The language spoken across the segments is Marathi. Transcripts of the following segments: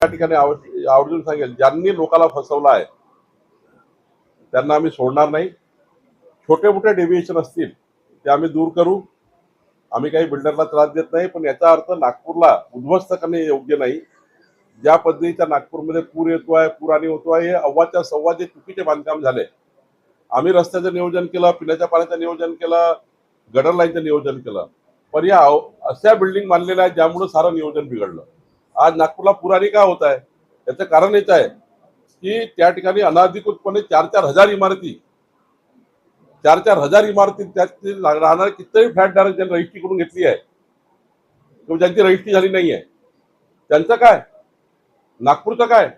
त्या ठिकाणी आवर्जून सांगेल, ज्यांनी लोकांना फसवलं आहे त्यांना आम्ही सोडणार नाही. छोटे मोठे डेव्हिएशन असतील ते आम्ही दूर करू. आम्ही काही बिल्डरला त्रास देत नाही, पण याचा अर्थ नागपूरला उद्ध्वस्त करणे योग्य नाही. ज्या पद्धतीचा नागपूरमध्ये पूर येतोय, पुराणी होतोय, हे अव्वाच्या सव्वा जे चुकीचे बांधकाम झाले. आम्ही रस्त्याचं नियोजन केलं, पिण्याच्या पाण्याचं नियोजन केलं, गटर लाईनचं नियोजन केलं, पण या अशा बिल्डिंग बांधलेल्या आहेत ज्यामुळे सारं नियोजन बिघडलं. आज नागपूरला पुराणी का होत आहे याचं कारण हेच आहे की त्या ठिकाणी अनाधिकृतपणे 4-4 हजार इमारती, 4-4 हजार इमारती, त्यात राहणारे कितीतरी फ्लॅट धारक ज्यांनी रजिस्ट्री करून घेतली आहे किंवा ज्यांची रजिस्ट्री झाली नाहीये, त्यांचं काय? नागपूरचं काय?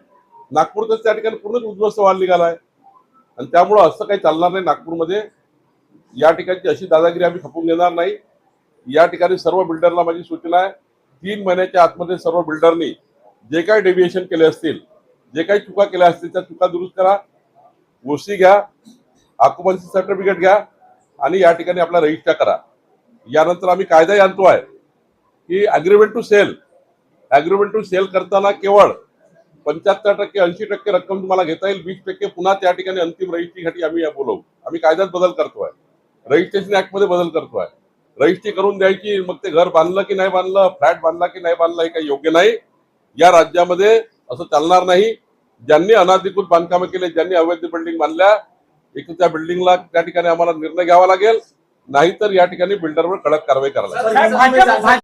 नागपूरचं त्या ठिकाणी पूर्णच उद्ध्वस्त व्हायला निघालाय. आणि त्यामुळं असं काही चालणार नाही नागपूरमध्ये. या ठिकाणची अशी दादागिरी आम्ही खपून घेणार नाही. या ठिकाणी सर्व बिल्डरला माझी सूचना आहे, 3 महिन्याच्या आतमध्ये सर्व बिल्डरनी जे काही डेव्हिएशन केले असतील, जे काही चुका केल्या असतील त्या चुका दुरुस्त करा, गोष्टी घ्या, ऑक्युपन्सी सर्टिफिकेट घ्या आणि या ठिकाणी आपला रजिस्टर करा. यानंतर आम्ही कायदाही आणतो आहे की अग्रीमेंट टू सेल करताना केवळ 75% 80% रक्कम तुम्हाला घेता येईल, 20% पुन्हा त्या ठिकाणी अंतिम रजिस्ट्रीसाठी आम्ही बोलवू. आम्ही कायद्यात बदल करतोय, रजिस्ट्रेशन ऍक्ट मध्ये बदल करतोय. रजिस्ट्री करून द्यायची, मग ते घर बांधलं की नाही बांधलं, फ्लॅट बांधला की नाही बांधला, हे काही योग्य नाही. या राज्यामध्ये असं चालणार नाही. ज्यांनी अनाधिकृत बांधकामं केले, ज्यांनी अवैध बिल्डिंग बांधल्या, एक त्या बिल्डिंगला त्या ठिकाणी आम्हाला निर्णय घ्यावा लागेल, नाहीतर या ठिकाणी बिल्डरवर कडक कारवाई करायला लागेल.